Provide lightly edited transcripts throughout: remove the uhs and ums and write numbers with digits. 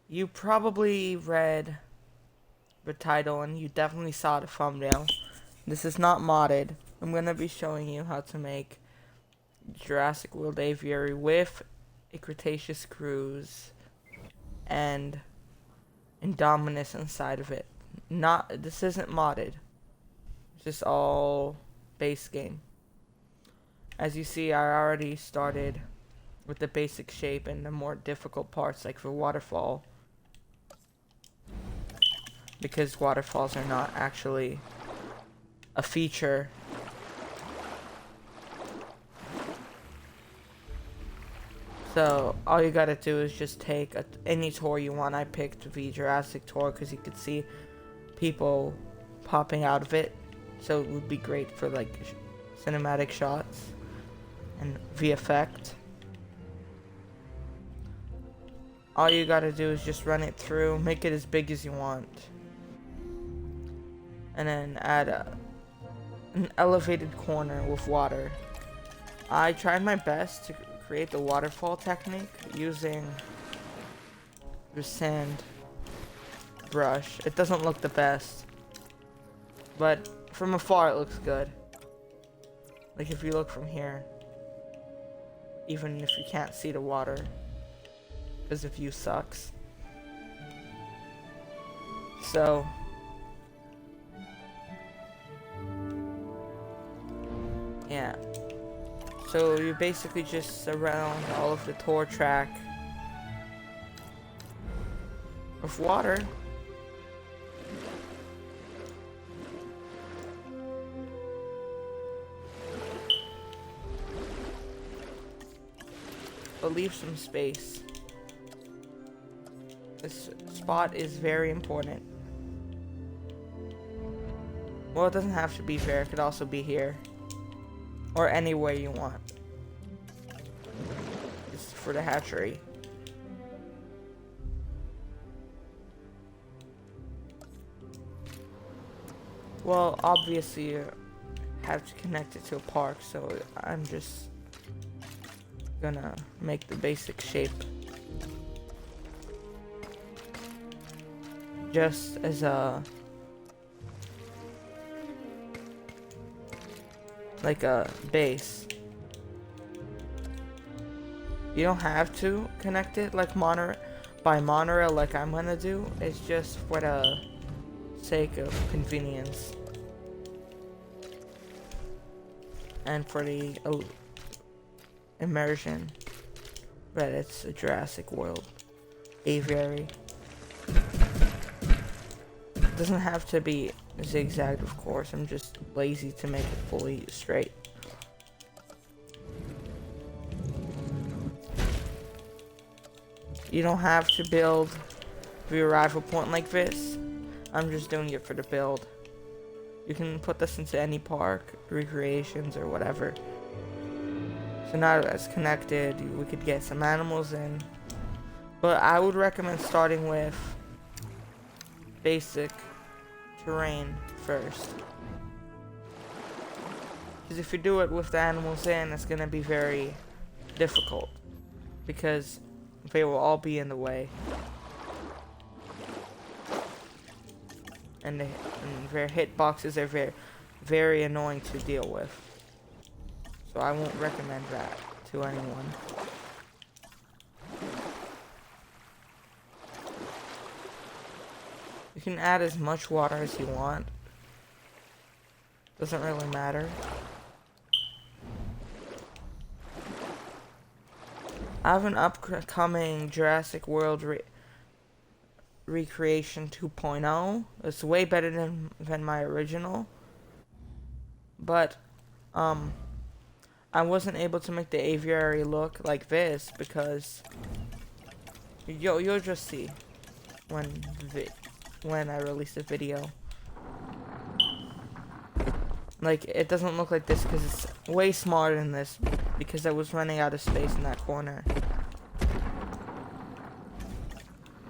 You probably read the title and you definitely saw the thumbnail. This is not modded. I'm gonna be showing you how to make Jurassic World Aviary with a Cretaceous cruise and Indominus inside of it. This isn't modded. It's just all base game. As you see, I already started with the basic shape and the more difficult parts like the waterfall, because waterfalls are not actually a feature. So all you gotta do is just take any tour you want. I picked the Jurassic tour because you could see people popping out of it, so it would be great for like cinematic shots and the effect. All you gotta do is just run it through, make it as big as you want, and then add an elevated corner with water. I tried my best to create the waterfall technique using the sand brush. It doesn't look the best, but from afar it looks good. Like if you look from here, even if you can't see the water, because the view sucks. So yeah. So you basically just surround all of the tour track with water. But leave some space. This spot is very important. Well, it doesn't have to be there, it could also be here. Or anywhere you want. Just for the hatchery. Well, obviously you have to connect it to a park, so I'm just gonna make the basic shape. Just as like a base. You don't have to connect it like by monorail like I'm gonna do. It's just for the sake of convenience and for the immersion that it's a Jurassic World Aviary. It doesn't have to be zigzagged, of course. I'm just lazy to make it fully straight. You don't have to build the arrival point like this. I'm just doing it for the build. You can put this into any park, recreations, or whatever. So now that it's connected, we could get some animals in. But I would recommend starting with basic terrain first. Because if you do it with the animals in, it's going to be very difficult. Because they will all be in the way. And their hitboxes are very, very annoying to deal with. So I won't recommend that to anyone. You can add as much water as you want. Doesn't really matter. I have an upcoming Jurassic World Recreation 2.0. It's way better than my original. But I wasn't able to make the aviary look like this because you'll just see when I release the video. Like, it doesn't look like this because it's way smaller than this because I was running out of space in that corner.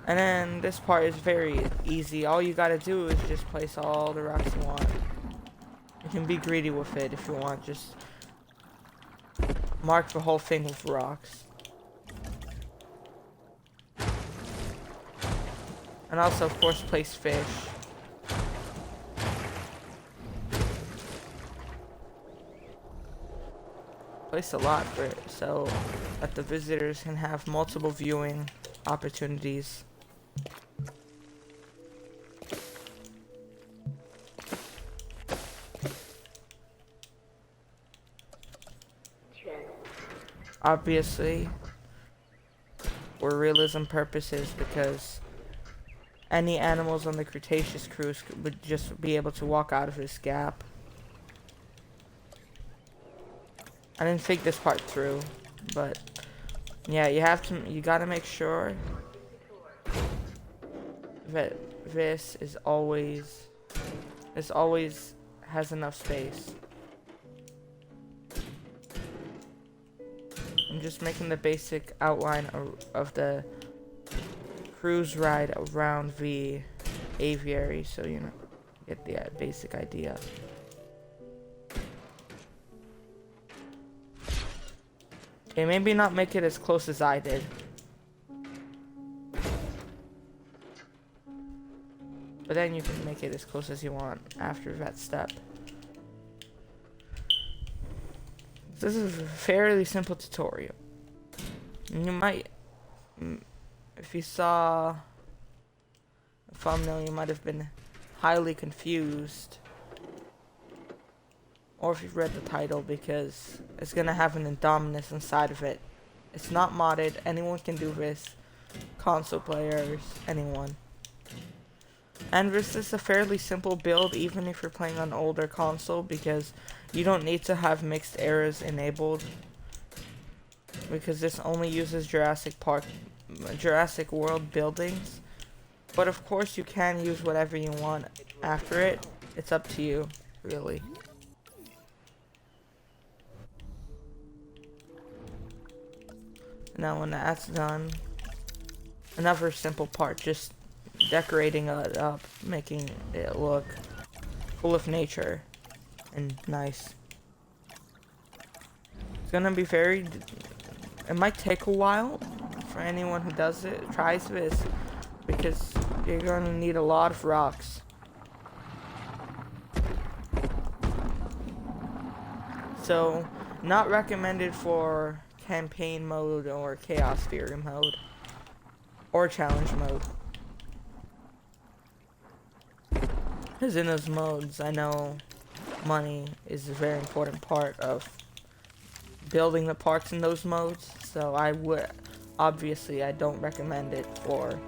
And then this part is very easy. All you gotta do is just place all the rocks you want. You can be greedy with it if you want. Just mark the whole thing with rocks. And also, of course, place fish. Place a lot for it, so that the visitors can have multiple viewing opportunities. Obviously, for realism purposes, because any animals on the Cretaceous cruise would just be able to walk out of this gap. I didn't think this part through, but yeah, you gotta make sure that this always has enough space. I'm just making the basic outline of the cruise ride around the aviary, so you know, get the basic idea. Okay, maybe not make it as close as I did. But then you can make it as close as you want after that step. This is a fairly simple tutorial. And you might, if you saw the thumbnail, you might have been highly confused. Or if you've read the title, because it's gonna have an Indominus inside of it. It's not modded, anyone can do this. Console players, anyone. And this is a fairly simple build, even if you're playing on older console, because you don't need to have mixed eras enabled, because this only uses Jurassic World buildings. But of course you can use whatever you want after it. It's up to you, really. Now when that's done, another simple part, just decorating it up, making it look full of nature and nice. It's gonna be it might take a while for anyone who tries this, because you're gonna need a lot of rocks. So, not recommended for campaign mode or chaos theory mode or challenge mode. Because in those modes, I know money is a very important part of building the parks in those modes, so I don't recommend it for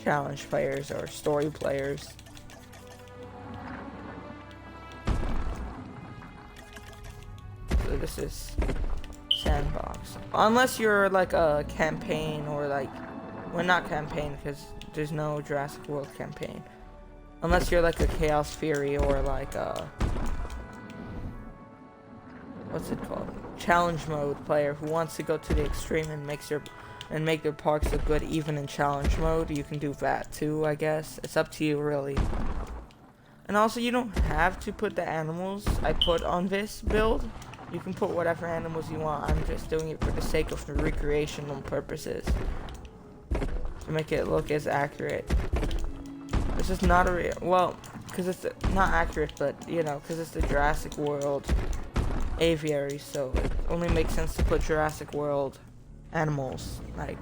challenge players or story players. So this is sandbox. Unless you're like a campaign or like, well, not campaign, because there's no Jurassic World campaign. Unless you're like a Chaos Fury or like a, what's it called? Challenge mode player who wants to go to the extreme and make their parks look good even in challenge mode. You can do that too, I guess. It's up to you, really. And also, you don't have to put the animals I put on this build. You can put whatever animals you want. I'm just doing it for the sake of the recreational purposes, to make it look as accurate. This is not a because it's not accurate, but you know, because it's the Jurassic World aviary, so it only makes sense to put Jurassic World animals like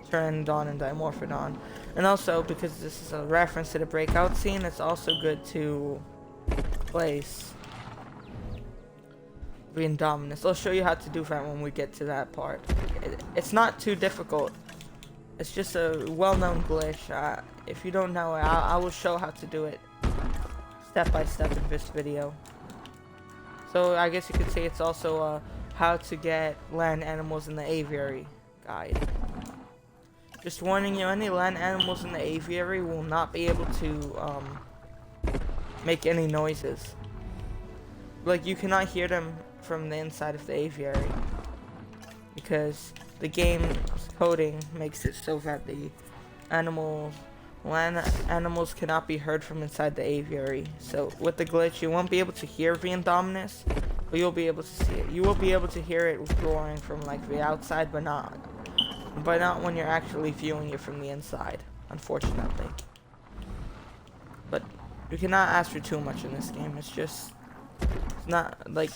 Pteranodon and Dimorphodon. And also, because this is a reference to the breakout scene, it's also good to place the Indominus. I'll show you how to do that when we get to that part. It's not too difficult. It's just a well-known glitch. If you don't know it, I will show how to do it step by step in this video. So I guess you could say it's also how to get land animals in the aviary guide. Just warning you, any land animals in the aviary will not be able to make any noises. Like, you cannot hear them from the inside of the aviary, because the game's coding makes it so that the land animals cannot be heard from inside the aviary. So with the glitch, you won't be able to hear the Indominus, but you'll be able to see it. You will be able to hear it roaring from like the outside, but not when you're actually viewing it from the inside. unfortunately. But you cannot ask for too much in this game. It's not like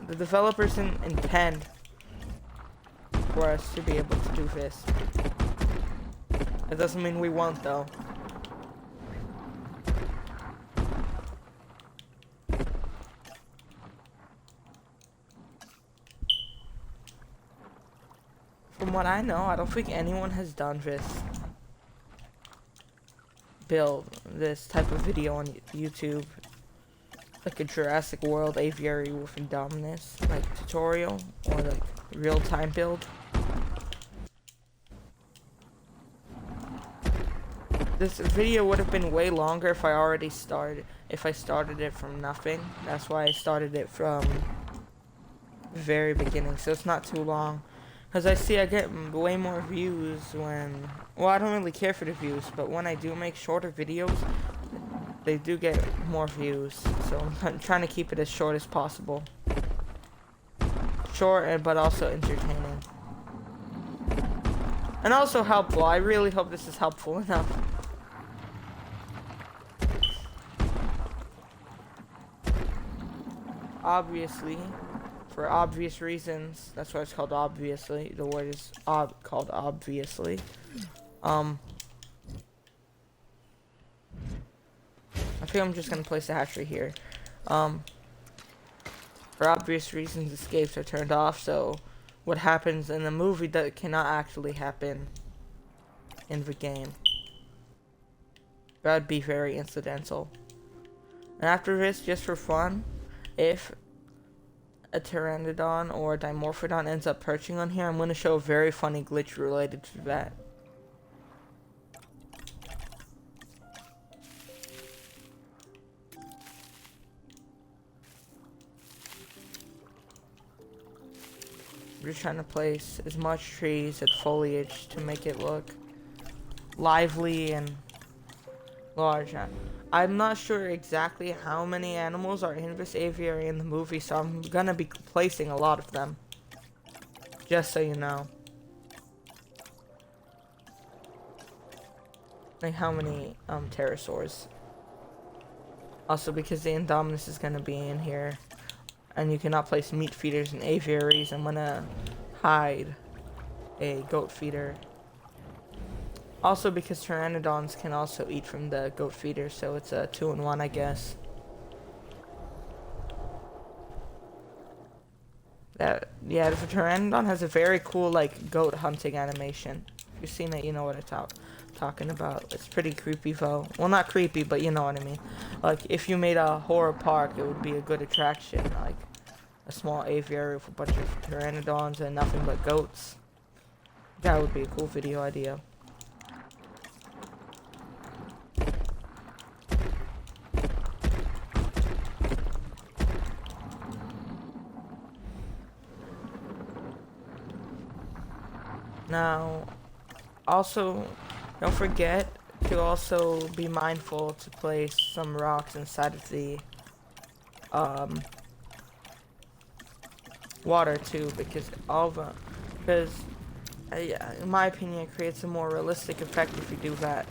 the developers didn't intend for us to be able to do this. That doesn't mean we won't, though. From what I know, I don't think anyone has done this type of video on YouTube. Like a Jurassic World Aviary with Indominus, like tutorial, or like real-time build. This video would have been way longer if I started it from nothing. That's why I started it from the very beginning, so it's not too long. Because I get way more views when, well, I don't really care for the views, but when I do make shorter videos, they do get more views. So I'm trying to keep it as short as possible. Short, but also entertaining. And also helpful. I really hope this is helpful enough. Obviously, for obvious reasons, that's why it's called obviously. The word is called obviously. I think I'm just gonna place the hatchery here. For obvious reasons, escapes are turned off, so what happens in the movie that cannot actually happen in the game. That would be very incidental. And after this, just for fun, if a pteranodon or a dimorphodon ends up perching on here, I'm going to show a very funny glitch related to that. We're just trying to place as much trees and foliage to make it look lively and large. I'm not sure exactly how many animals are in this aviary in the movie, so I'm gonna be placing a lot of them. Just so you know. Like how many pterosaurs. Also because the Indominus is gonna be in here. And you cannot place meat feeders in aviaries, I'm gonna hide a goat feeder. Also because pteranodons can also eat from the goat feeder, so it's a 2-in-1, I guess. The pteranodon has a very cool, like, goat hunting animation. If you've seen it, you know what I'm talking about. It's pretty creepy, though. Well, not creepy, but you know what I mean. Like, if you made a horror park, it would be a good attraction. Like, a small aviary with a bunch of pteranodons and nothing but goats. That would be a cool video idea. Now, also, don't forget to also be mindful to place some rocks inside of the water too, because in my opinion, it creates a more realistic effect if you do that.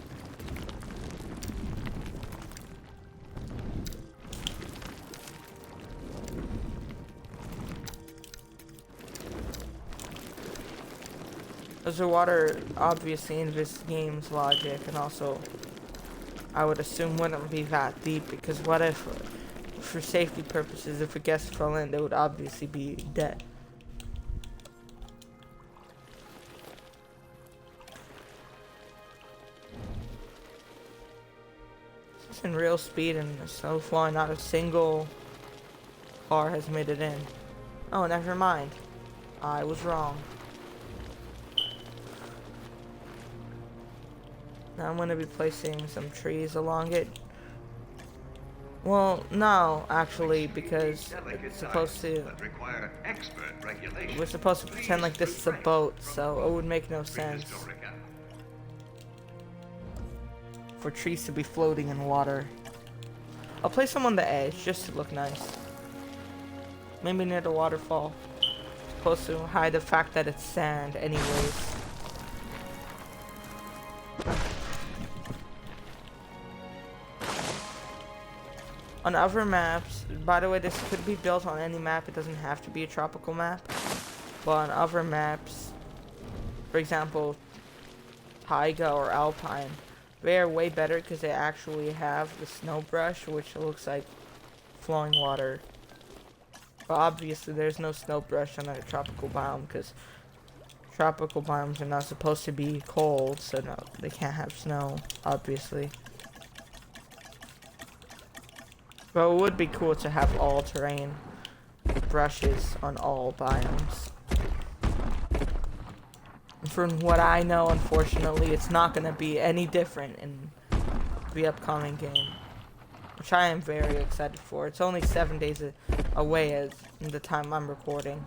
There's a water, obviously, in this game's logic, and also, I would assume wouldn't be that deep, because what if, for safety purposes, if a guest fell in, they would obviously be dead. It's in real speed, and so far, not a single car has made it in. Oh, never mind. I was wrong. Now I'm going to be placing some trees along it. Well, no, actually, because it's supposed to... We're supposed to pretend like this is a boat, so it would make no sense for trees to be floating in water. I'll place them on the edge, just to look nice. Maybe near the waterfall. Supposed to hide the fact that it's sand anyways. On other maps, by the way, this could be built on any map. It doesn't have to be a tropical map. But on other maps, for example, Taiga or Alpine, they are way better because they actually have the snow brush, which looks like flowing water. But obviously, there's no snow brush on a tropical biome because tropical biomes are not supposed to be cold, so no, they can't have snow, obviously. But it would be cool to have all-terrain brushes on all biomes. And from what I know, unfortunately, it's not going to be any different in the upcoming game, which I am very excited for. It's only 7 days away as in the time I'm recording.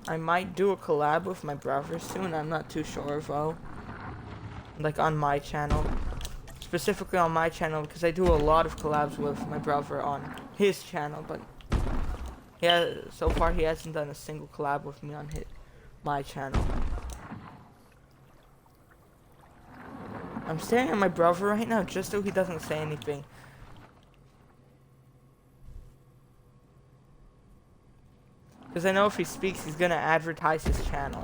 I might do a collab with my brother soon. I'm not too sure though. Like on my channel. Specifically on my channel because I do a lot of collabs with my brother on his channel, but yeah, so far he hasn't done a single collab with me on my channel. I'm staring at my brother right now just so he doesn't say anything. Because I know if he speaks, he's going to advertise his channel.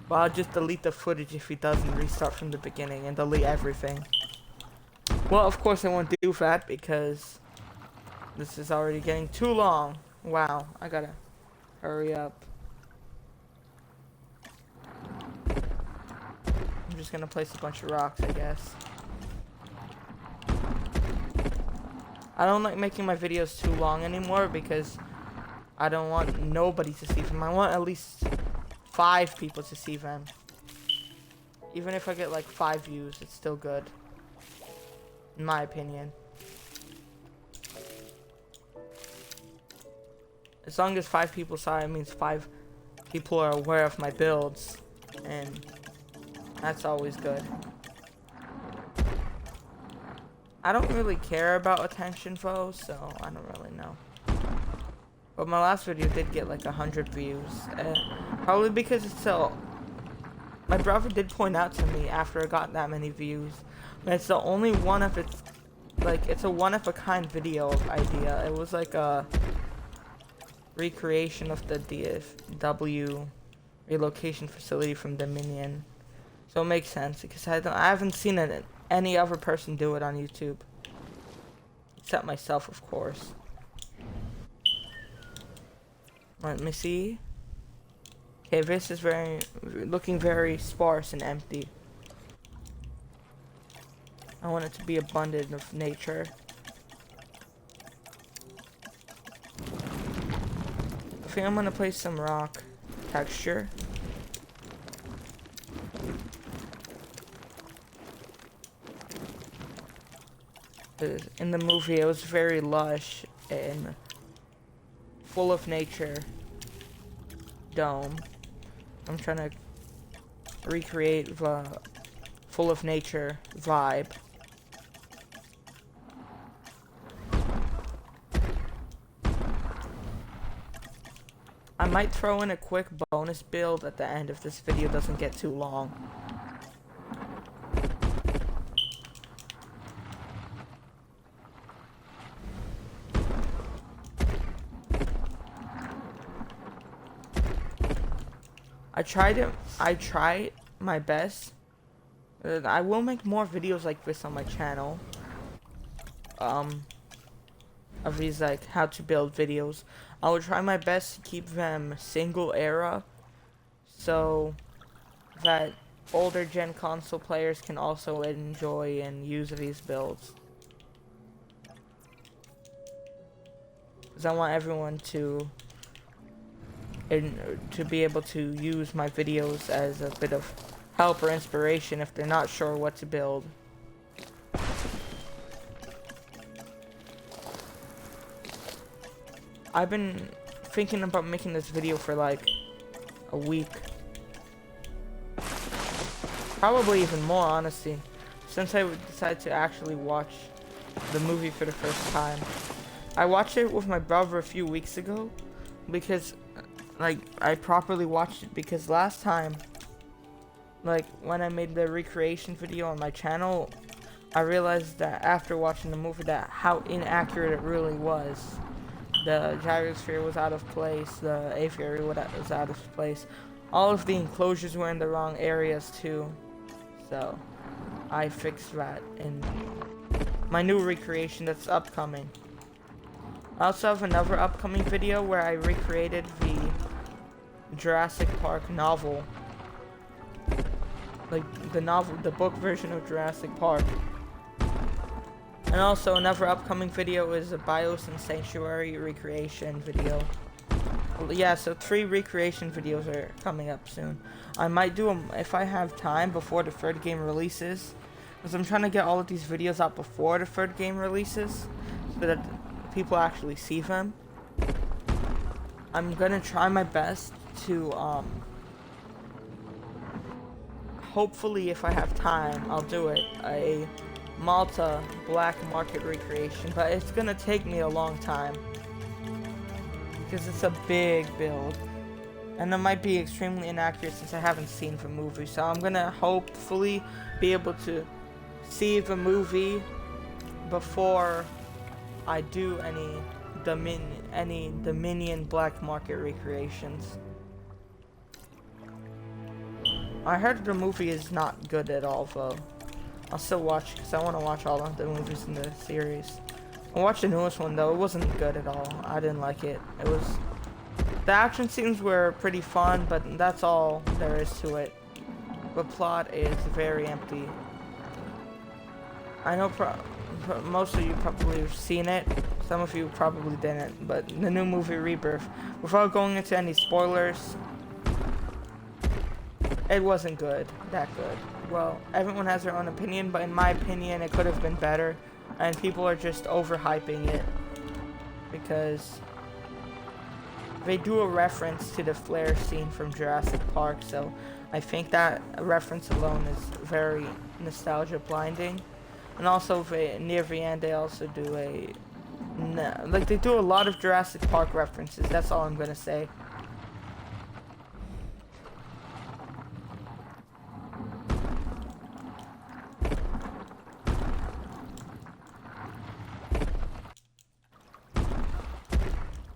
Well, I'll just delete the footage if he does and restart from the beginning and delete everything. Well, of course I won't do that because this is already getting too long. Wow, I gotta hurry up. I'm just gonna place a bunch of rocks, I guess. I don't like making my videos too long anymore because I don't want nobody to see them. I want at least 5 people to see them. Even if I get like 5 views, it's still good. In my opinion. As long as 5 people saw it, it means 5 people are aware of my builds. And that's always good. I don't really care about attention though, so I don't really know. But my last video did get like 100 views. Probably because it's so... My brother did point out to me after I got that many views. And it's the only one of its... Like, it's a one-of-a-kind video idea. It was like a recreation of the DFW relocation facility from Dominion. So it makes sense because I haven't seen any other person do it on YouTube. Except myself, of course. Let me see. Okay, this is looking very sparse and empty. I want it to be abundant of nature. I think I'm gonna place some rock texture. In the movie, it was very lush and full of nature dome. I'm trying to recreate the full of nature vibe. I might throw in a quick bonus build at the end if this video doesn't get too long. I tried my best. I will make more videos like this on my channel. Of these like how to build videos. I will try my best to keep them single era so that older gen console players can also enjoy and use these builds. Because I want everyone to be able to use my videos as a bit of help or inspiration if they're not sure what to build. I've been thinking about making this video for like a week. Probably even more, honestly, since I decided to actually watch the movie for the first time. I watched it with my brother a few weeks ago because like I properly watched it, because last time, like when I made the recreation video on my channel, I realized that after watching the movie that how inaccurate it really was. The gyrosphere was out of place, the aviary was out of place. All of the enclosures were in the wrong areas too. So I fixed that in my new recreation that's upcoming. I also have another upcoming video where I recreated the Jurassic Park novel. Like the novel, the book version of Jurassic Park. And also another upcoming video is a Bios and Sanctuary recreation video. Yeah, so 3 recreation videos are coming up soon. I might do them if I have time before the 3rd game releases, because I'm trying to get all of these videos out before the 3rd game releases, so that people actually see them. I'm gonna try my best to, hopefully if I have time, I'll do it, a Malta black market recreation, but it's gonna take me a long time because it's a big build and it might be extremely inaccurate since I haven't seen the movie, so I'm gonna hopefully be able to see the movie before I do any Dominion black market recreations. I heard the movie is not good at all though. I'll still watch because I want to watch all of the movies in the series. I watched the newest one though. It wasn't good at all. I didn't like it. The action scenes were pretty fun, but that's all there is to it. The plot is very empty. I know most of you probably have seen it. Some of you probably didn't. But the new movie Rebirth, without going into any spoilers, it wasn't that good. Well, everyone has their own opinion, but in my opinion, it could have been better, and people are just overhyping it because they do a reference to the flare scene from Jurassic Park, so I think that reference alone is very nostalgia blinding. And also, near the end, they also do they do a lot of Jurassic Park references. That's all I'm gonna say.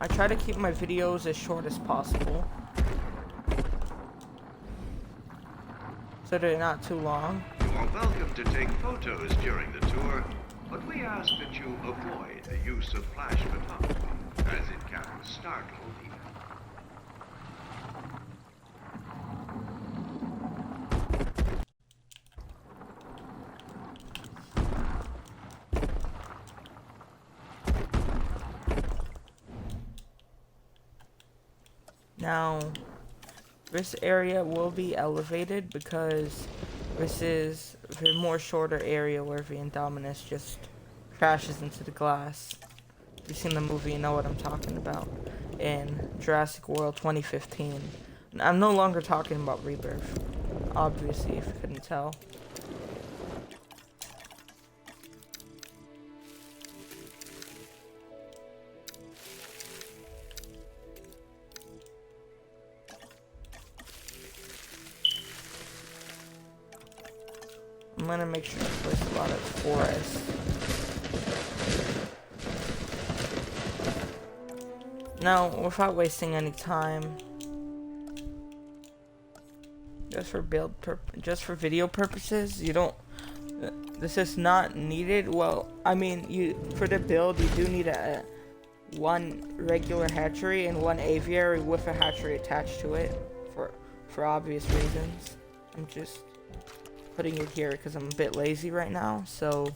I try to keep my videos as short as possible, so they're not too long. You are welcome to take photos during the tour, but we ask that you avoid the use of flash photography, as it can startle people. Now, this area will be elevated because this is the more shorter area where the Indominus just crashes into the glass. If you've seen the movie, you know what I'm talking about. In Jurassic World 2015. And I'm no longer talking about Rebirth, obviously, if you couldn't tell. I'm gonna make sure to place a lot of forest. Now, without wasting any time, just for video purposes, this is not needed. Well, I mean, for the build, you do need one regular hatchery and one aviary with a hatchery attached to it for obvious reasons. I'm just putting it here because I'm a bit lazy right now, so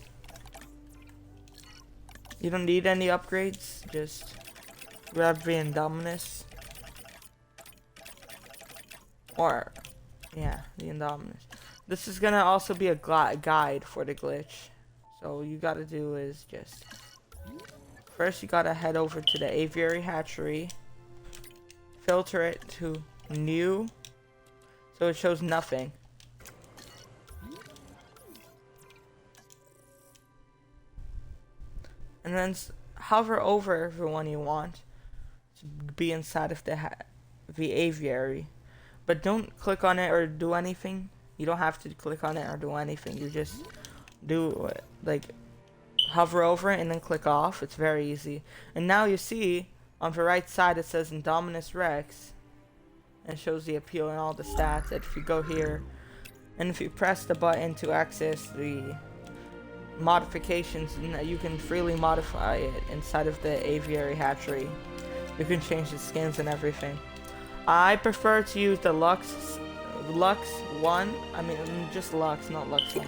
you don't need any upgrades. Just grab the Indominus, or yeah, the Indominus. This is gonna also be a guide for the glitch, so you gotta do is just first you gotta head over to the aviary hatchery, filter it to new, so it shows nothing. And then hover over the one you want to be inside of the the aviary. But don't click on it or do anything. You don't have to click on it or do anything. You just do like hover over it and then click off. It's very easy. And now you see on the right side it says Indominus Rex. And it shows the appeal and all the stats. And if you go here and if you press the button to access the modifications, you can freely modify it inside of the aviary hatchery. You can change the skins and everything. I prefer to use the Lux 1. I mean, just Lux, not Lux 1.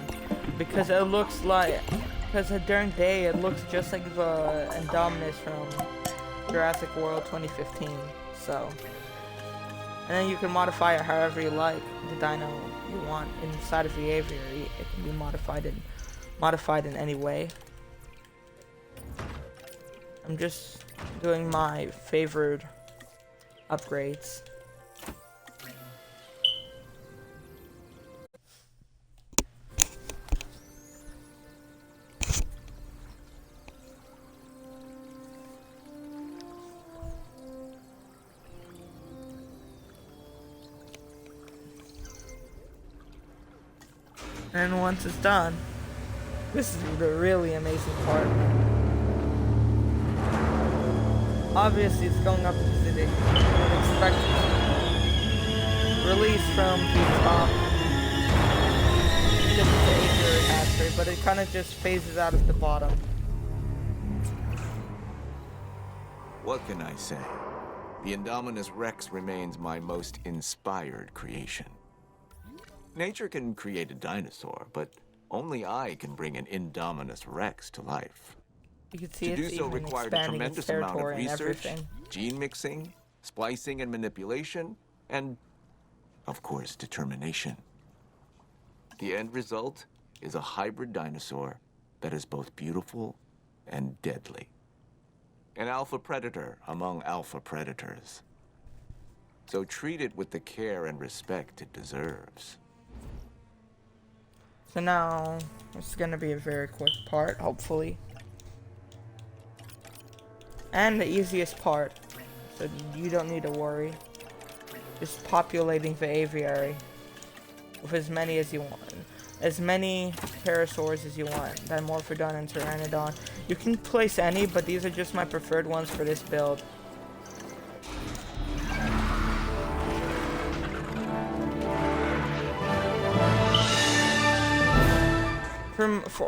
Because it looks like, because during day it looks just like the Indominus from Jurassic World 2015. So, and then you can modify it however you like. The dino you want inside of the aviary, it can be modified in any way. I'm just doing my favored upgrades. And once it's done, this is the really amazing part. Obviously, it's going up to the expected release from the top. Just the aviary hatchery, but it kind of just phases out at the bottom. What can I say? The Indominus Rex remains my most inspired creation. Nature can create a dinosaur, but only I can bring an Indominus Rex to life. You can see To do it's so even required a expanding its tremendous amount of territory and research, everything. gene mixing, splicing and manipulation, and, of course, determination. The end result is a hybrid dinosaur that is both beautiful and deadly. An alpha predator among alpha predators. So treat it with the care and respect it deserves. So now, it's gonna be a very quick part, hopefully. And the easiest part, so you don't need to worry. Just populating the aviary with as many as you want. As many pterosaurs as you want. Dimorphodon and Pteranodon. You can place any, but these are just my preferred ones for this build.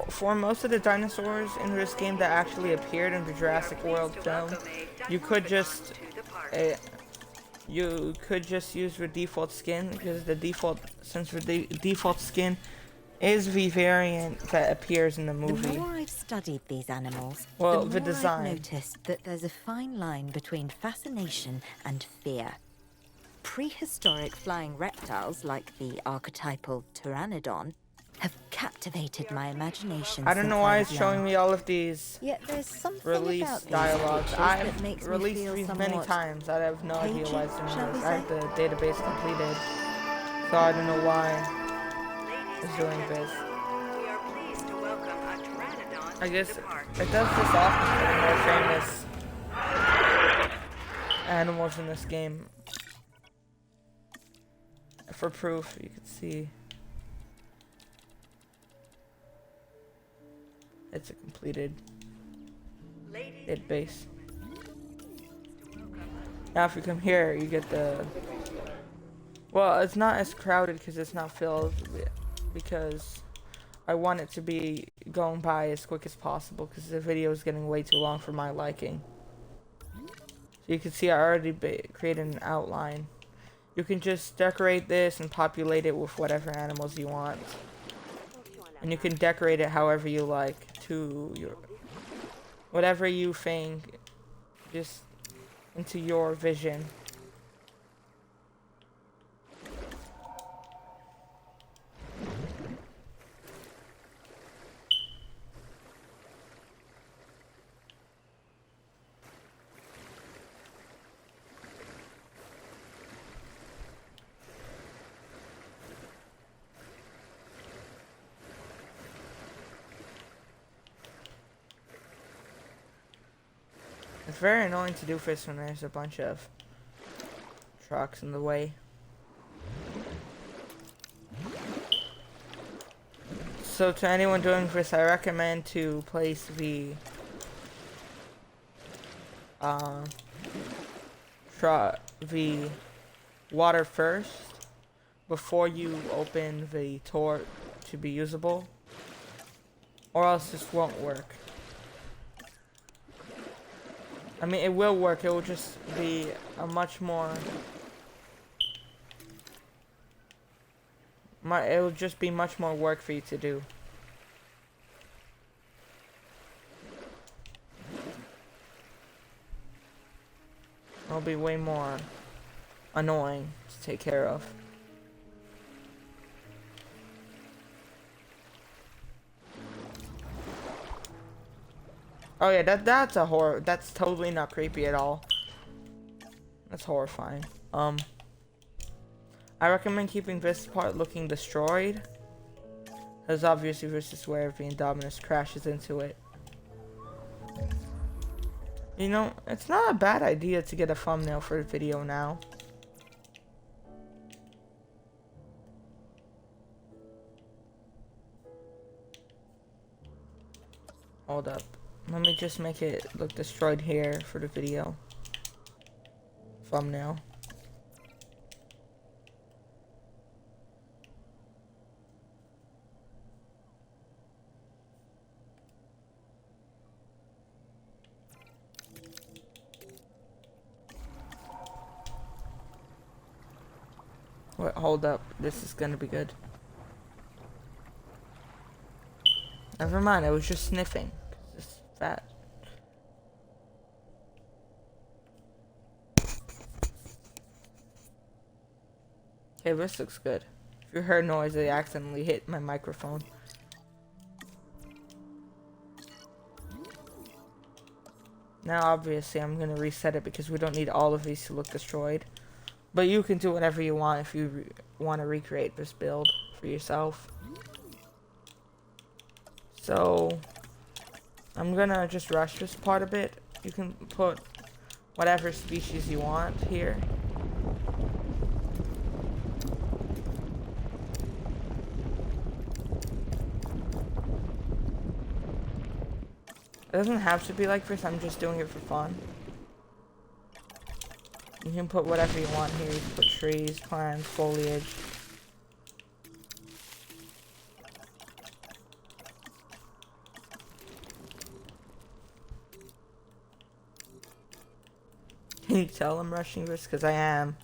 For most of the dinosaurs in this game that actually appeared in the Jurassic World film, you could just use your default skin, because the default skin is the variant that appears in the movie. The more I've studied these animals, Well, the the more design. I've noticed that there's a fine line between fascination and fear. Prehistoric flying reptiles like the archetypal Pteranodon have captivated my imagination. I don't know why it's showing me all of these Yet there's something release about these dialogues. creatures that I've makes me released feel these many somewhat times. I have no idea why it's doing shall we this. I have say? the database completed, so I don't know why it's doing this. We are pleased to welcome a Pteranodon I guess to the park. it does this often for the more famous animals in this game. For proof, you can see it's a completed base. Now if you come here, you get the... Well, it's not as crowded because it's not filled, because I want it to be going by as quick as possible because the video is getting way too long for my liking. So you can see I already created an outline. You can just decorate this and populate it with whatever animals you want. And you can decorate it however you like to your... whatever you think, just into your vision. It's very annoying to do this when there's a bunch of trucks in the way. So to anyone doing this, I recommend to place the the water first before you open the tour to be usable, or else this won't work. I mean, it will work, it will just be a much more it will just be much more work for you to do. It'll be way more annoying to take care of. Oh yeah, that's a horror. That's totally not creepy at all. That's horrifying. I recommend keeping this part looking destroyed, because obviously this is where the Indominus crashes into it. You know, it's not a bad idea to get a thumbnail for the video now. Hold up. Let me just make it look destroyed here for the video. Thumbnail. Wait, hold up. This is gonna be good. Never mind, I was just sniffing. It's fat. Okay, this looks good. If you heard noise, I accidentally hit my microphone. Now, obviously, I'm gonna reset it because we don't need all of these to look destroyed. But you can do whatever you want if you want to recreate this build for yourself. So, I'm gonna just rush this part a bit. You can put whatever species you want here. It doesn't have to be like this, I'm just doing it for fun. You can put whatever you want here. You can put trees, plants, foliage. Can you tell I'm rushing this? Because I am.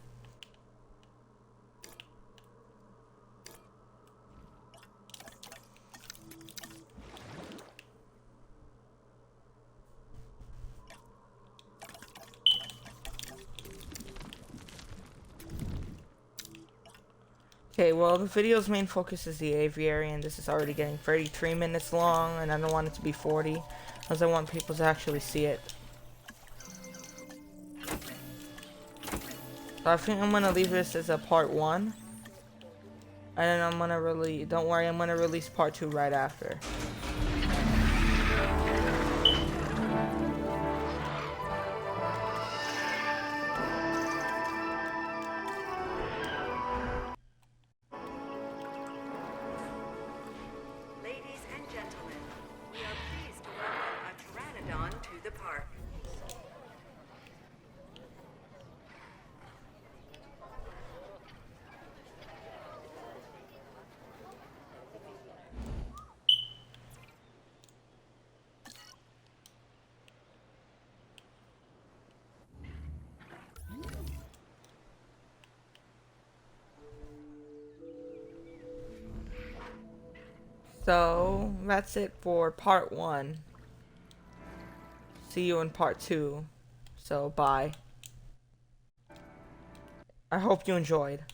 Okay, well, the video's main focus is the aviary, and this is already getting 33 minutes long, and I don't want it to be 40, because I want people to actually see it. So I think I'm gonna leave this as a part 1, and then I'm gonna release, don't worry, I'm gonna release part 2 right after. Ladies and gentlemen, we are pleased to welcome a Pteranodon to the park. So, that's it for part 1. See you in part 2. So, bye. I hope you enjoyed.